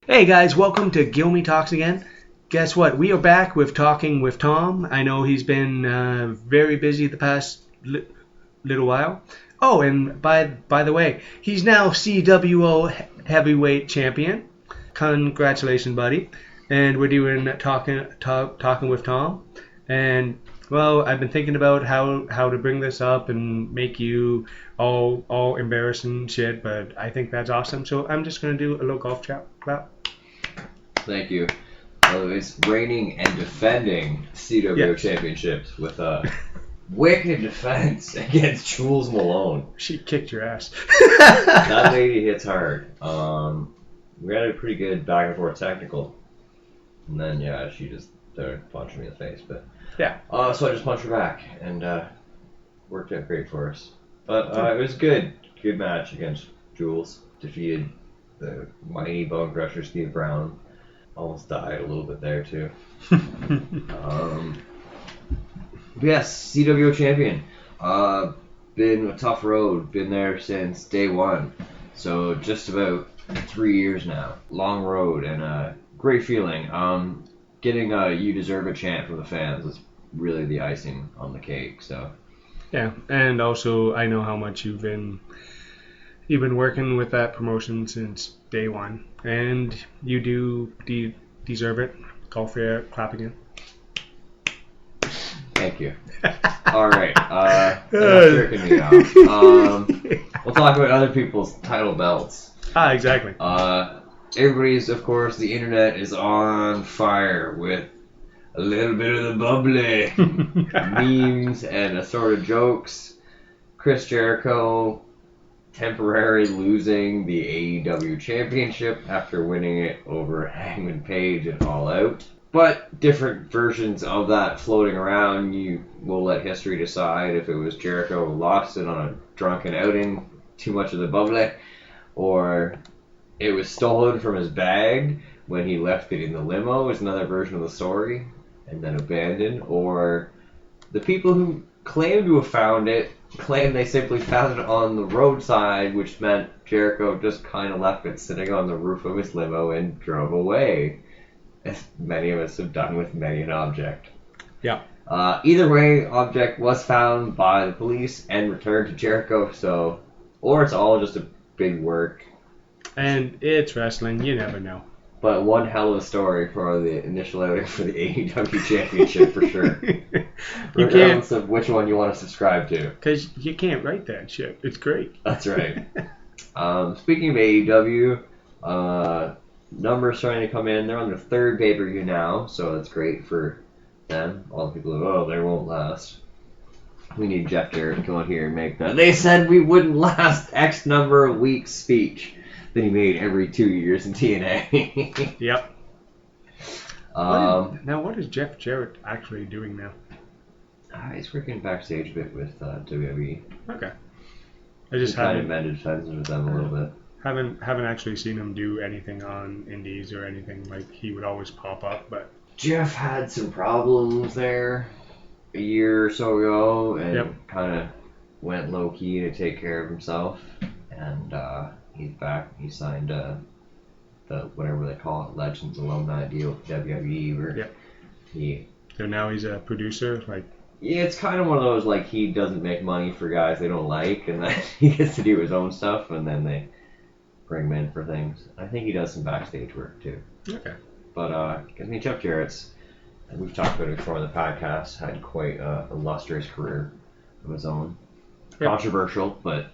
Hey guys, welcome to Gilmy Talks again. Guess what? We are back with Talking with Tom. I know he's been very busy the past little while. Oh, and by the way, he's now CWO Heavyweight Champion. Congratulations, buddy. And we're doing talking with Tom. And well, I've been thinking about how to bring this up and make you all embarrassing shit, but I think that's awesome. So I'm just gonna do a little golf clap. Thank you. It's reigning and defending CWO championships with a wicked defense against Jules Malone. She kicked your ass. That lady hits hard. We had a pretty good back and forth technical, and then she just started punching me in the face. But so I just punched her back, and worked out great for us. But it was good match against Jules. Defeated the mighty bone crusher Steve Brown. Almost died a little bit there too. Yes, CWO champion. Been a tough road. Been there since day one. So just about 3 years now. Long road and a great feeling. Getting a "You Deserve It" chant from the fans is really the icing on the cake. So. Yeah, and also I know how much you've been working with that promotion since day one, and you do deserve it. Call for your clap again. Thank you. All right, enough jerking me off. We'll talk about other people's title belts. Exactly. Everybody's, of course, the internet is on fire with a little bit of the bubbly memes and assorted jokes. Chris Jericho temporarily losing the AEW championship after winning it over Hangman Page and All Out. But different versions of that floating around. You will let history decide if it was Jericho who lost it on a drunken outing, too much of the bubbly, or it was stolen from his bag when he left it in the limo is another version of the story, and then abandoned, or the people who claim to have found it claim they simply found it on the roadside, which meant Jericho just kind of left it sitting on the roof of his limo and drove away, as many of us have done with many an object. Yeah. Either way, object was found by the police and returned to Jericho, or it's all just a big work. And it's wrestling, you never know. But one hell of a story for the initial outing for the AEW Championship, for sure. Regardless of which one you want to subscribe to. Because you can't write that shit. It's great. That's right. Speaking of AEW, numbers starting to come in. They're on their third pay-per-view now, so that's great for them. All the people who, they won't last. We need Jeff Jarrett to come on here and make that. They said we wouldn't last X number of weeks speech that he made every 2 years in TNA. Yep. What is Jeff Jarrett actually doing now? He's working backstage a bit with WWE. Okay. I just kind of mended fences with them a little bit. Haven't actually seen him do anything on indies or anything. Like, he would always pop up, but Jeff had some problems there a year or so ago, and kind of went low key to take care of himself, and he's back. He signed the whatever they call it, Legends alumni deal with WWE. So now he's a producer, like. Yeah, it's kind of one of those, like, he doesn't make money for guys they don't like, and then he gets to do his own stuff, and then they bring him in for things. I think he does some backstage work too. Okay. But Jeff Jarrett's, and we've talked about it before on the podcast, had quite a illustrious career of his own. Yep. Controversial, but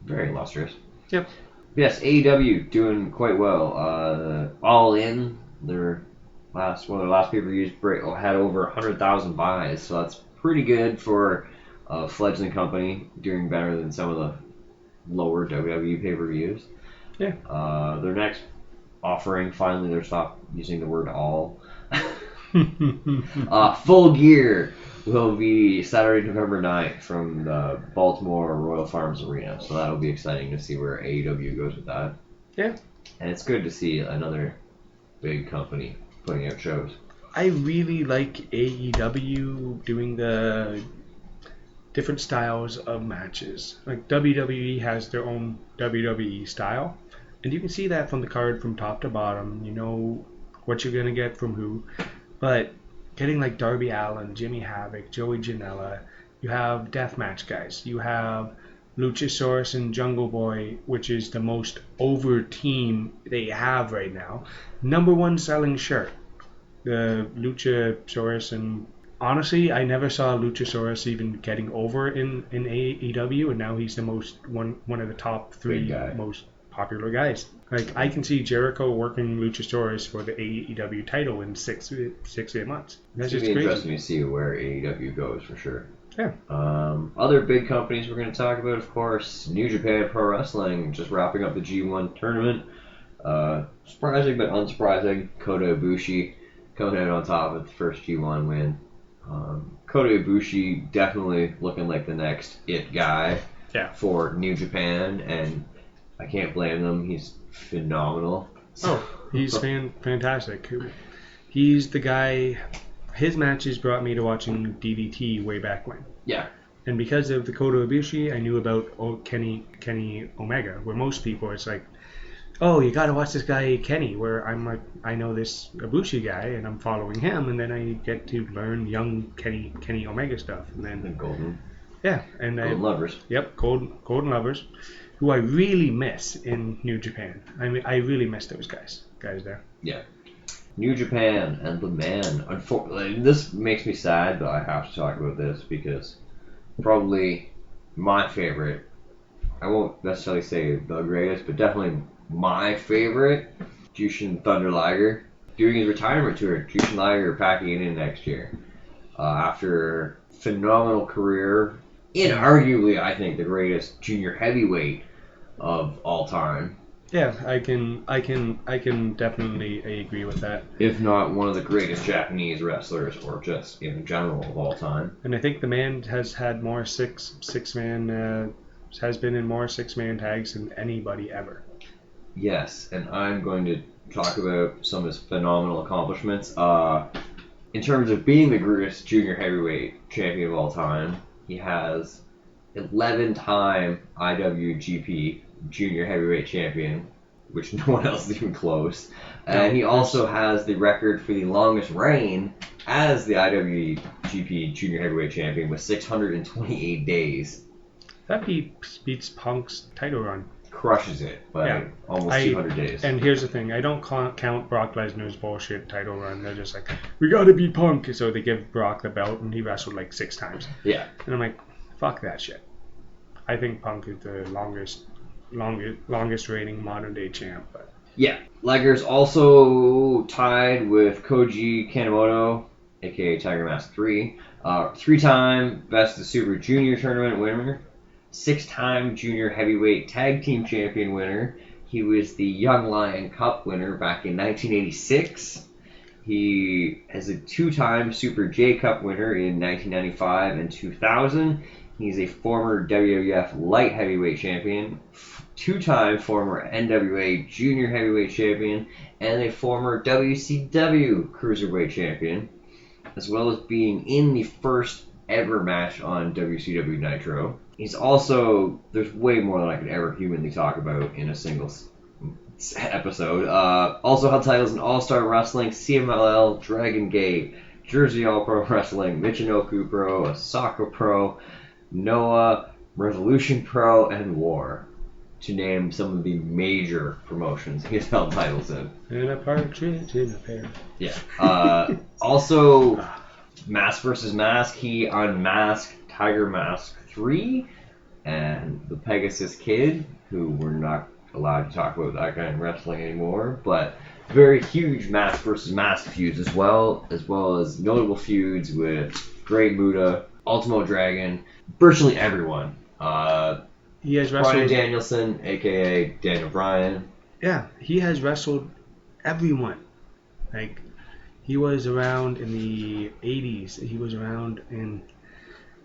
very illustrious. Yep. Yes, AEW doing quite well. All In, one of their last pay-per-views had over 100,000 buys, so that's pretty good for a fledgling company, doing better than some of the lower WWE pay-per-views. Yeah. Their next offering, finally, they're stopped using the word all. Full Gear will be Saturday, November 9th from the Baltimore Royal Farms Arena, so that'll be exciting to see where AEW goes with that. Yeah. And it's good to see another big company putting out shows. I really like AEW doing the different styles of matches. Like WWE has their own WWE style, And you can see that from the card from top to bottom. You know what you're going to get from who. But getting like Darby Allin, Jimmy Havoc, Joey Janela, you have deathmatch guys. You have Luchasaurus and Jungle Boy, which is the most over team they have right now. Number one selling shirt. The Luchasaurus, and honestly, I never saw Luchasaurus even getting over in AEW, and now he's the one of the top three most popular guys. Like, I can see Jericho working Luchasaurus for the AEW title in 6 to 8 months. That's just crazy. Interesting to see where AEW goes for sure. Yeah. Other big companies we're going to talk about, of course, New Japan Pro Wrestling, just wrapping up the G1 tournament. Surprising but unsurprising, Kota Ibushi coming out on top with the first G1 win. Kota Ibushi definitely looking like the next it guy for New Japan, and I can't blame them. He's phenomenal. Oh, he's fantastic. He's the guy. His matches brought me to watching DDT way back when. Yeah. And because of the Kota Ibushi, I knew about Kenny Omega, where most people, it's like, oh, you got to watch this guy Kenny, where I'm like, I know this Ibushi guy, and I'm following him, and then I get to learn young Kenny Omega stuff. And then Golden. Yeah. And Golden Lovers. Yep, Golden Lovers, who I really miss in New Japan. I mean, I really miss those guys there. Yeah. New Japan and the man. Unfortunately, this makes me sad, but I have to talk about this because probably my favorite, I won't necessarily say the greatest, but definitely my favorite, Jushin Thunder Liger, doing his retirement tour. Jushin Liger packing it in next year. After phenomenal career, inarguably, I think, the greatest junior heavyweight of all time. Yeah, I can definitely agree with that. If not one of the greatest Japanese wrestlers, or just in general of all time. And I think the man has had more has been in more 6-man tags than anybody ever. Yes, and I'm going to talk about some of his phenomenal accomplishments. In terms of being the greatest junior heavyweight champion of all time, he has 11-time IWGP Junior Heavyweight Champion, which no one else is even close. And he also has the record for the longest reign as the IWGP Junior Heavyweight Champion with 628 days. That beats Punk's title run. Crushes it by almost 200 days. And here's the thing, I don't count Brock Lesnar's bullshit title run. They're just like, we gotta beat Punk. So they give Brock the belt, and he wrestled like 6 times. Yeah. And I'm like, fuck that shit. I think Punk is the longest reigning modern day champ. But yeah, Liger's also tied with Koji Kanemoto, aka Tiger Mask 3, 3-time Best of Super Junior tournament winner, 6-time Junior Heavyweight Tag Team Champion winner. He was the Young Lion Cup winner back in 1986. He is a 2-time Super J Cup winner in 1995 and 2000. He's a former WWF Light Heavyweight Champion, 2-time former NWA Junior Heavyweight Champion, and a former WCW Cruiserweight Champion, as well as being in the first ever match on WCW Nitro. He's also, there's way more than I could ever humanly talk about in a single episode. Also held titles in All-Star Wrestling, CMLL, Dragon Gate, Jersey All Pro Wrestling, Michinoku Pro, Osaka Pro, Noah, Revolution Pro, and War, to name some of the major promotions he's held titles in. In a partridge in a pear. Yeah. Also, Mask vs. Mask, he unmasked Tiger Mask 3 and the Pegasus Kid, who we're not allowed to talk about that guy in wrestling anymore, but very huge Mask vs. Mask feuds as well as notable feuds with Great Muta, Ultimo Dragon, virtually everyone. He has wrestled Bryan Danielson, aka Daniel Bryan. Yeah, he has wrestled everyone. Like, he was around in the 80s. He was around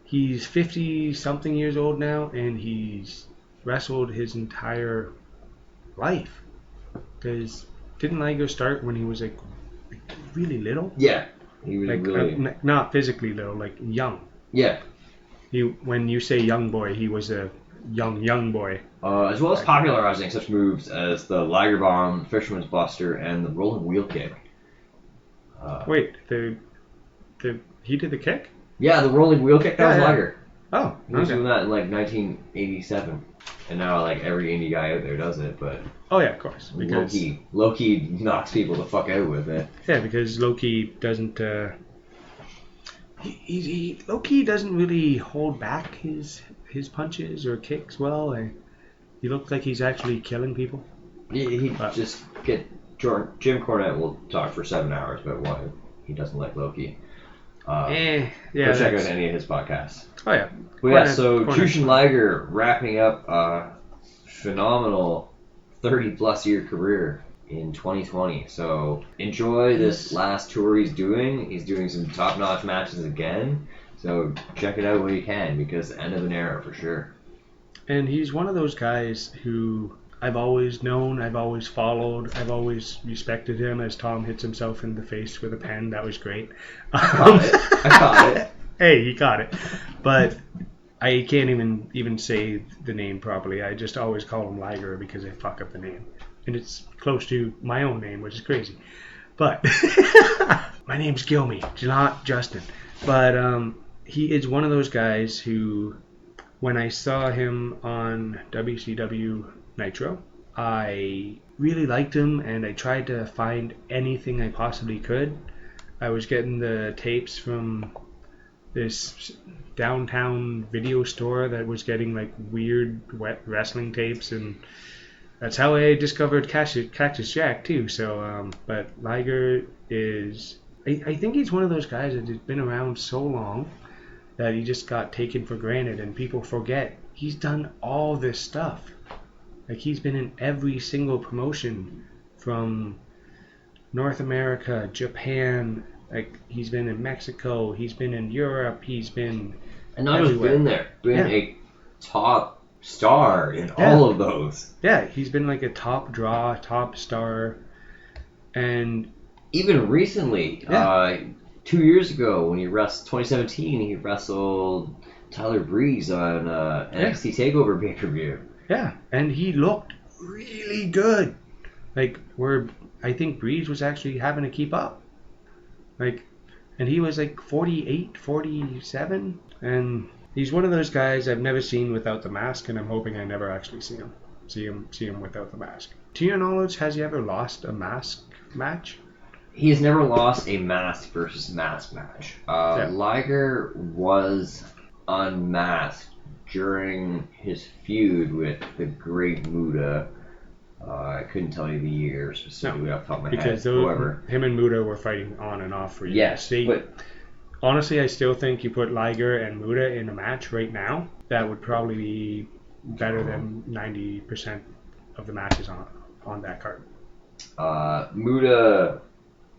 he's 50-something years old now, and he's wrestled his entire life. Because didn't Liger start when he was like really little? Yeah, he was like, really... not physically little, like young. Yeah. When you say young boy, he was a young boy. As well as popularizing such moves as the Liger Bomb, Fisherman's Buster, and the Rolling Wheel Kick. Wait, he did the kick? Yeah, the Rolling Wheel Kick, that was Yeah. Liger. Oh, He was okay. doing that in like 1987. And now like every indie guy out there does it, but Oh yeah, of course. Because low-key knocks people the fuck out with it. yeah, because Loki doesn't. He Loki doesn't really hold back his punches or kicks well. He looks like he's actually killing people. He just get Jim Cornette will talk for 7 hours about why he doesn't like Loki. Yeah. Go check out any of his podcasts. Oh yeah. But yeah, so Jushin Liger wrapping up a phenomenal 30-plus year career in 2020. So enjoy this last tour he's doing. He's doing some top-notch matches again. So check it out when you can, because end of an era for sure. And he's one of those guys who I've always known, I've always followed, I've always respected him as Tom hits himself in the face with a pen. That was great. I caught it. Hey, he got it. But I can't even say the name properly. I just always call him Liger because I fuck up the name. And it's close to my own name, which is crazy. But my name's Gilmy, not Justin. But he is one of those guys who, when I saw him on WCW Nitro, I really liked him, and I tried to find anything I possibly could. I was getting the tapes from this downtown video store that was getting like weird wet wrestling tapes, and that's how I discovered Cactus Jack too. So, but Liger is, I think he's one of those guys that has been around so long that he just got taken for granted, and people forget he's done all this stuff. Like, he's been in every single promotion from North America, Japan. Like, he's been in Mexico, he's been in Europe, he's been And not everywhere. just been there, been a top star in all of those. Yeah, he's been like a top draw, top star, and even recently, 2 years ago when he wrestled 2017, he wrestled Tyler Breeze on NXT TakeOver pay-per-view. Yeah, and he looked really good. Like, where I think Breeze was actually having to keep up. Like, and he was like 48, 47, and he's one of those guys I've never seen without the mask, and I'm hoping I never actually see him without the mask. To your knowledge, has he ever lost a mask match? He has never lost a mask versus mask match. Liger was unmasked during his feud with the Great Muta. I couldn't tell you the year specifically off the top of my head. Because him and Muta were fighting on and off for years. Yes, but honestly, I still think you put Liger and Muta in a match right now, that would probably be better than 90% of the matches on that card. Muta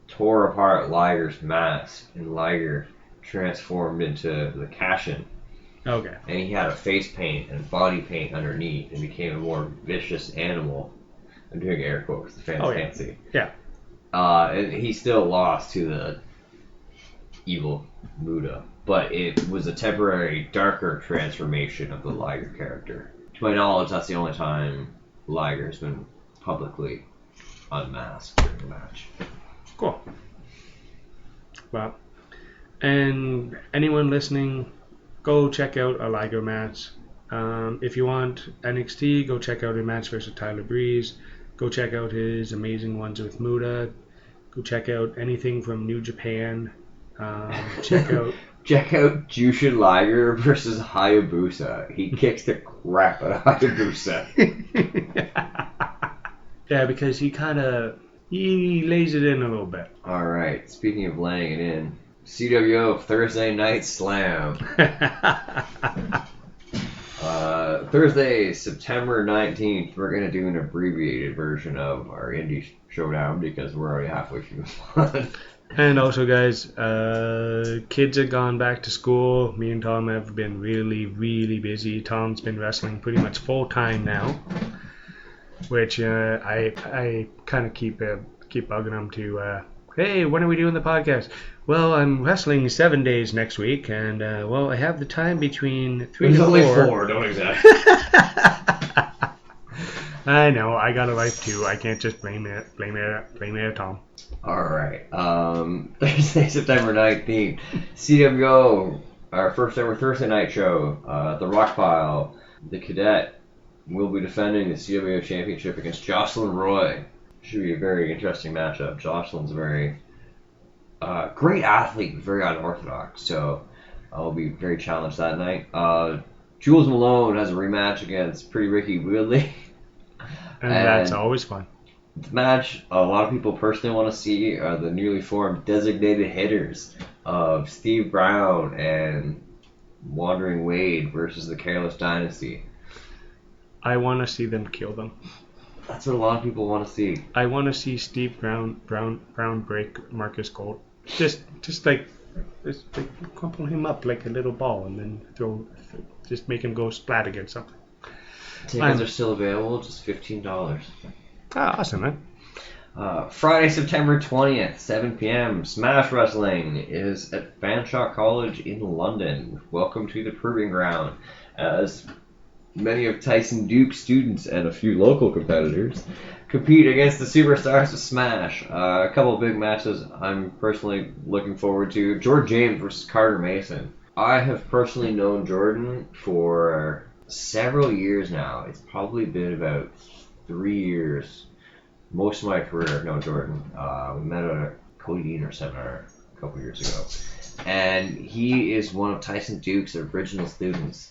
tore apart Liger's mask, and Liger transformed into the Cashin. Okay. And he had a face paint and body paint underneath, and became a more vicious animal. I'm doing air quotes, the fans can't see. Yeah. And he still lost to the evil Muta, but it was a temporary, darker transformation of the Liger character. To my knowledge, that's the only time Liger's been publicly unmasked during the match. Cool. Well, and anyone listening, go check out a Liger match. If you want NXT, go check out a match versus Tyler Breeze. Go check out his amazing ones with Muta. Go check out anything from New Japan. Check out Jushin Liger versus Hayabusa. He kicks the crap out of Hayabusa. Yeah, because he lays it in a little bit. Alright, speaking of laying it in, CWO Thursday Night Slam. Thursday, September 19th, we're going to do an abbreviated version of our Indie Showdown because we're already halfway through the month. And also, guys, kids have gone back to school. Me and Tom have been really, really busy. Tom's been wrestling pretty much full time now, which I kind of keep bugging him to Hey, when are we doing the podcast? Well, I'm wrestling 7 days next week, and well, I have the time between 3 There's to 4. only 4, don't exaggerate. I know, I got a life too. I can't just blame it at Tom. Alright, Thursday, September 19th, CWO, our first ever Thursday night show, The Rock Pile, the Cadet will be defending the CWO Championship against Jocelyn Roy. Should be a very interesting matchup. Jocelyn's a very great athlete, very unorthodox, so I'll be very challenged that night. Jules Malone has a rematch against Pretty Ricky Woodley. And that's always fun. The match a lot of people personally want to see are the newly formed designated hitters of Steve Brown and Wandering Wade versus the Careless Dynasty. I want to see them kill them. That's what a lot of people want to see. I want to see Steve Brown break Marcus Gold. Just crumple him up like a little ball and then just make him go splat against something. Tickets are still available, just $15. Ah, awesome, man. Friday, September 20th, 7 p.m. Smash Wrestling is at Fanshawe College in London. Welcome to the Proving Ground. As many of Tyson Duke's students and a few local competitors compete against the superstars of Smash. A couple of big matches I'm personally looking forward to. Jordan James versus Carter Mason. I have personally known Jordan for several years now. It's probably been about 3 years. Most of my career I've known Jordan. We met at a Cody Deaner seminar a couple years ago. And he is one of Tyson Duke's original students.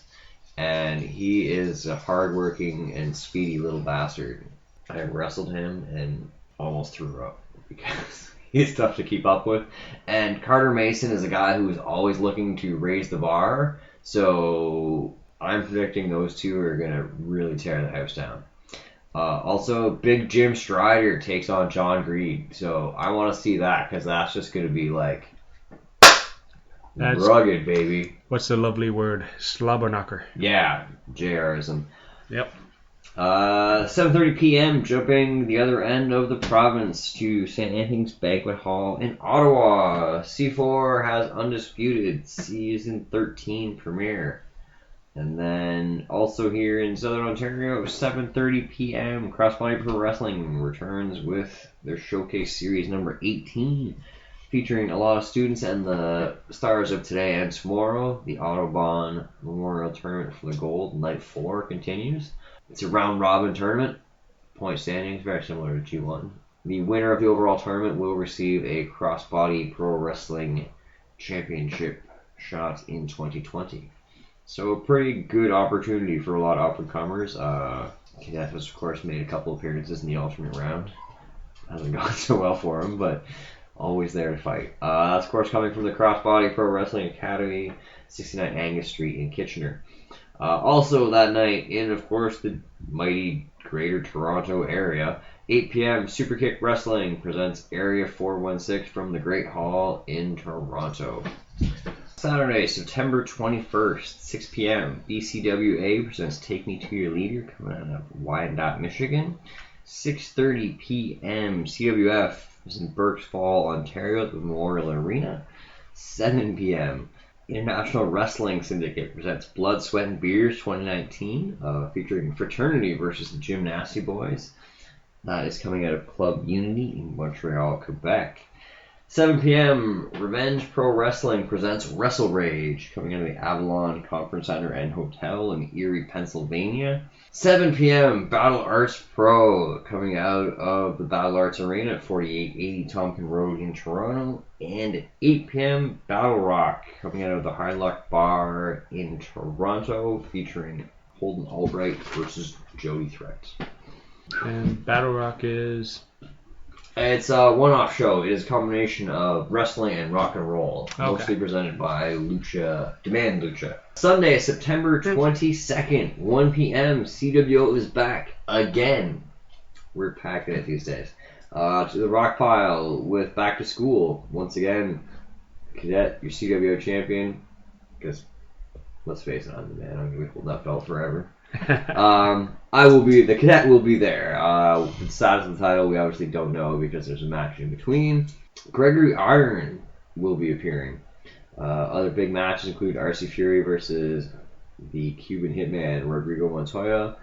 And he is a hardworking and speedy little bastard. I wrestled him and almost threw up because he's tough to keep up with. And Carter Mason is a guy who is always looking to raise the bar. So I'm predicting those two are going to really tear the house down. Also, Big Jim Strider takes on John Greed. So I want to see that because that's just going to be like rugged, baby. What's the lovely word? Slobberknocker. Yeah, JRism. Yep. 7:30 p.m. jumping the other end of the province to St. Anthony's Banquet Hall in Ottawa. C4 has Undisputed Season 13 premiere. And then also here in Southern Ontario, 7:30 p.m. Crossbody Pro Wrestling returns with their Showcase Series number 18, featuring a lot of students and the stars of today and tomorrow. The Autobahn Memorial Tournament for the Gold, Night 4, continues. It's a round-robin tournament. Point standings, very similar to G1. The winner of the overall tournament will receive a Crossbody Pro Wrestling Championship shot in 2020. So a pretty good opportunity for a lot of up-and-comers. Cadet has, of course, made a couple appearances in the alternate round. Hasn't gone so well for him, but always there to fight. That's, of course, coming from the Crossbody Pro Wrestling Academy, 69 Angus Street in Kitchener. Also that night, in, of course, the mighty Greater Toronto area, 8 p.m. Superkick Wrestling presents Area 416 from the Great Hall in Toronto. Saturday, September 21st, 6 p.m. BCWA presents Take Me to Your Leader, coming out of Wyandotte, Michigan. 6:30 p.m. CWF is in Burkes Fall, Ontario, at the Memorial Arena. 7 p.m. International Wrestling Syndicate presents Blood, Sweat, and Beers 2019, featuring Fraternity versus the Gym Nasty Boys. That is coming out of Club Unity in Montreal, Quebec. 7 p.m. Revenge Pro Wrestling presents Wrestle Rage, coming out of the Avalon Conference Center and Hotel in Erie, Pennsylvania. 7 p.m. Battle Arts Pro, coming out of the Battle Arts Arena at 4880 Tompkin Road in Toronto. And at 8 p.m. Battle Rock, coming out of the High Luck Bar in Toronto, featuring Holden Albright versus Jody Threat. And Battle Rock is... It's a one-off show. It is a combination of wrestling and rock and roll, mostly presented by Demand Lucha. Sunday, September 22nd, 1 p.m. CWO is back again. We're packing it these days. To the Rock Pile with Back to School. Once again, Cadet, your CWO champion. Because, let's face it, I'm the man. I'm going to be holding that belt forever. I will be, the cadet will be there. The size of the title we obviously don't know because there's a match in between. Gregory Iron will be appearing. Other big matches include RC Fury versus the Cuban Hitman Rodrigo Montoya.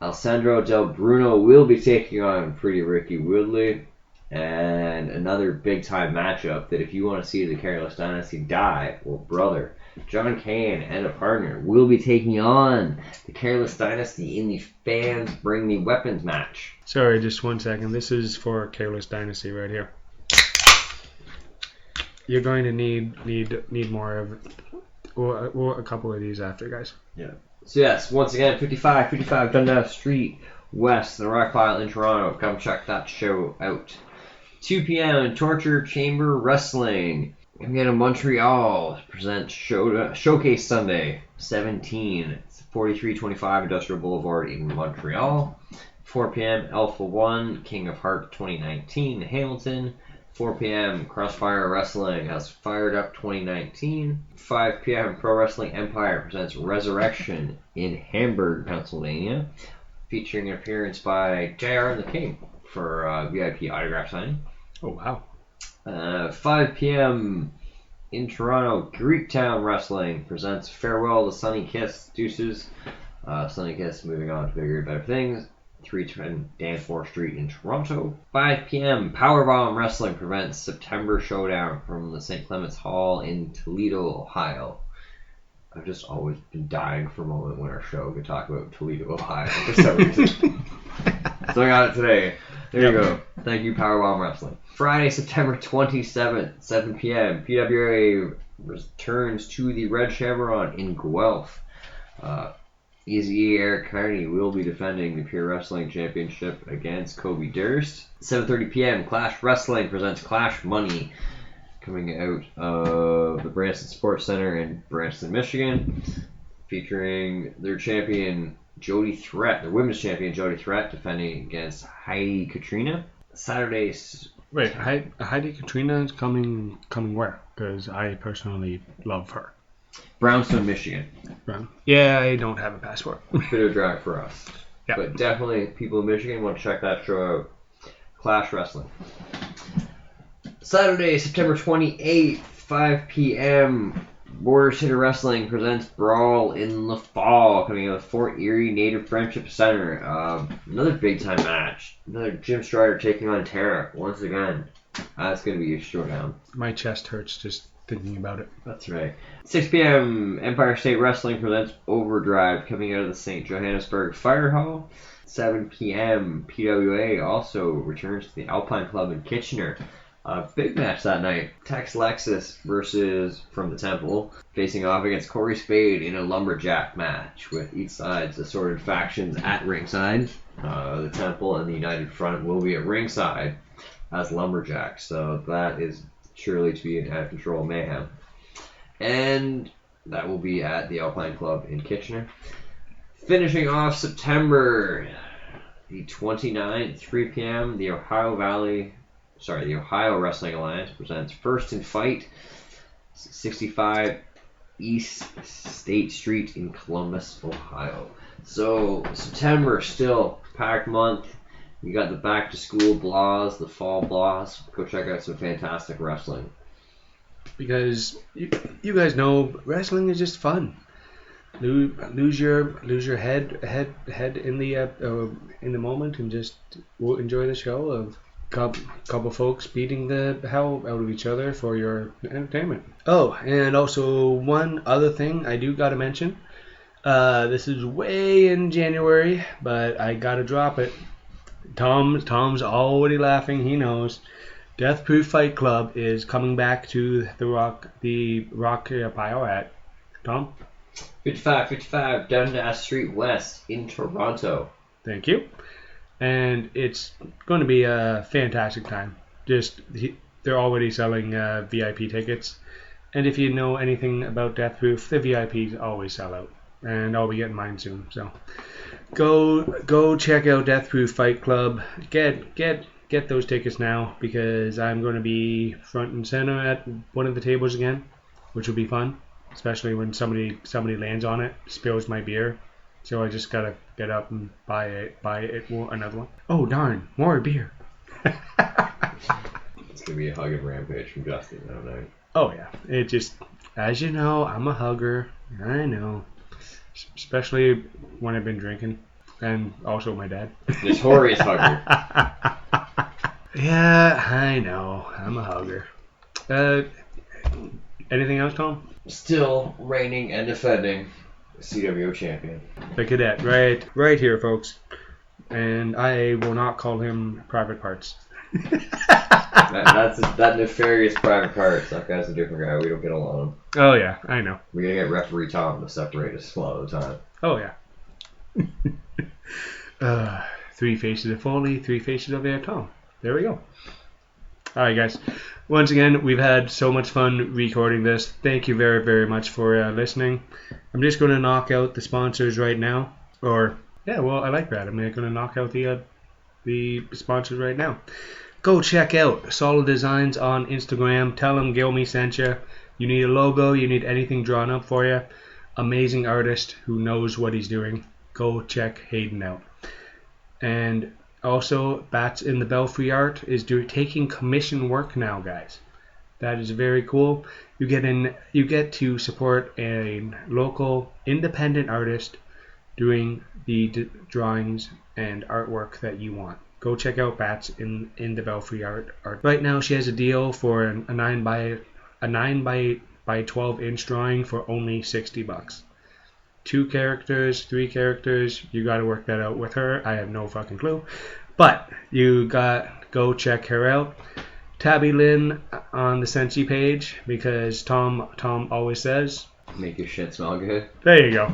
Alessandro Del Bruno will be taking on Pretty Ricky Woodley. And another big time matchup that if you want to see the Careless Dynasty die, well, brother, John Kane and a partner will be taking on the Careless Dynasty in the Fans Bring the Weapons match. Sorry, just 1 second. This is for Careless Dynasty right here. You're going to need more of, or a couple of these after, guys. Yeah. So yes, once again, 55 Dundas Street West, the Rock Pile in Toronto. Come check that show out. 2 p.m. Torture Chamber Wrestling. Again, in Montreal presents Showcase Sunday 17. It's 4325 Industrial Boulevard in Montreal. 4 p.m. Alpha 1 King of Heart 2019 Hamilton. 4 p.m. Crossfire Wrestling has Fired Up 2019. 5 p.m. Pro Wrestling Empire presents Resurrection in Hamburg, Pennsylvania, featuring an appearance by JR and the King for VIP autograph signing. Oh, wow. 5 p.m. in Toronto, Greektown Wrestling presents Farewell to Sunny Kiss Deuces. Sunny Kiss moving on to bigger and better things. 310 Danforth Street in Toronto. 5 p.m. Powerbomb Wrestling presents September Showdown from the St. Clements Hall in Toledo, Ohio. I've just always been dying for a moment when our show could talk about Toledo, Ohio for some reason. So I got it today. There you go. Thank you, Powerbomb Wrestling. Friday, September 27th, 7 p.m. PWA returns to the Red Chevron in Guelph. Easy Eric Carney will be defending the Pure Wrestling Championship against Kobe Durst. 7:30 p.m. Clash Wrestling presents Clash Money, coming out of the Branson Sports Center in Branson, Michigan, featuring their champion Jody Threat, their women's champion Jody Threat, defending against Heidi Katrina. Saturdays. Wait, Heidi Katrina is coming where? Because I personally love her. Brownstown, Michigan. Yeah, I don't have a passport. Bit of a drag for us. Yeah. But definitely, people in Michigan want to check that show out. Clash Wrestling. Saturday, September 28th, 5 p.m. Border City Wrestling presents Brawl in the Fall, coming out of Fort Erie Native Friendship Center. Another big time match. Another Jim Strider taking on Tara once again. That's going to be a showdown. My chest hurts just thinking about it. That's right. 6 p.m. Empire State Wrestling presents Overdrive, coming out of the St. Johannesburg Fire Hall. 7 p.m. PWA also returns to the Alpine Club in Kitchener. Big match that night. Tex Lexus versus From the Temple, facing off against Corey Spade in a lumberjack match with each side's assorted factions at ringside. The Temple and the United Front will be at ringside as lumberjacks, so that is surely to be an out of control mayhem. And that will be at the Alpine Club in Kitchener. Finishing off September the 29th, 3 p.m., the Ohio Wrestling Alliance presents First in Fight, 65 East State Street in Columbus, Ohio. So September, still packed month. You got the back to school blahs, the fall blahs. Go check out some fantastic wrestling. Because you guys know wrestling is just fun. Lose your head in the moment and just enjoy the show of couple folks beating the hell out of each other for your entertainment. Oh, and also one other thing I do gotta mention. This is way in January, but I gotta drop it. Tom's already laughing. He knows. Death Proof Fight Club is coming back to the Rock Pile at Tom. 55 Dundas Street West in Toronto. Thank you. And it's going to be a fantastic time. They're already selling VIP tickets. And if you know anything about Death Proof, the VIPs always sell out. And I'll be getting mine soon. So go check out Death Proof Fight Club. Get those tickets now, because I'm going to be front and center at one of the tables again, which will be fun. Especially when somebody lands on it, spills my beer. So I just gotta get up and buy another one. Oh darn, more beer. It's gonna be a hugging rampage from Justin that night. Oh yeah, it just, as you know, I'm a hugger. I know, especially when I've been drinking, and also my dad. Notorious hugger. Yeah, I know, I'm a hugger. Anything else, Tom? Still reigning and defending CWO champion. The cadet, right here, folks. And I will not call him Private Parts. That nefarious Private Parts. That guy's a different guy. We don't get along. Oh yeah, I know. We gotta get referee Tom to separate us a lot of the time. Oh yeah. 3 faces of Foley, 3 faces of Air Tom. There we go. Alright guys. Once again, we've had so much fun recording this. Thank you very, very much for listening. I'm just going to knock out the sponsors right now. Or, yeah, well, I like that. I'm going to knock out the sponsors right now. Go check out Solid Designs on Instagram. Tell them Gilmy sent you. You need a logo. You need anything drawn up for you. Amazing artist who knows what he's doing. Go check Hayden out. And also, Bats in the Belfry Art is taking commission work now, guys. That is very cool. You get to support a local independent artist doing the drawings and artwork that you want. Go check out Bats in the Belfry Art. Right now, she has a deal for a 9 by 12 inch drawing for only $60. 2 characters, 3 characters, you got to work that out with her. I have no fucking clue. But go check her out. Tabby Lynn on the Sensi page, because Tom always says, make your shit smell good. There you go.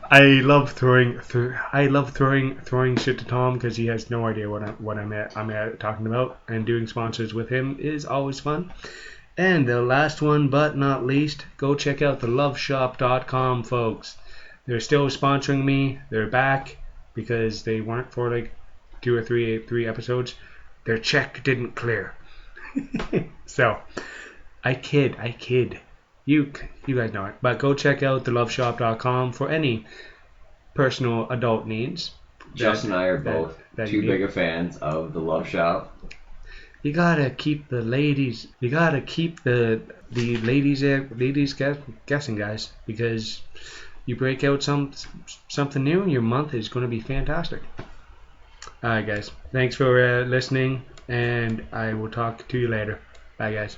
I love throwing shit to Tom because he has no idea what I'm talking about, and doing sponsors with him is always fun. And the last one but not least, go check out theloveshop.com, folks. They're still sponsoring me. They're back because they weren't for like 2 or 3 episodes. Their check didn't clear. So, I kid. You guys know it. But go check out theloveshop.com for any personal adult needs. Justin and I are both too big of fans of the Love Shop. You gotta keep the ladies. You gotta keep the ladies guessing, guys, because you break out something new, your month is gonna be fantastic. All right, guys. Thanks for listening, and I will talk to you later. Bye, guys.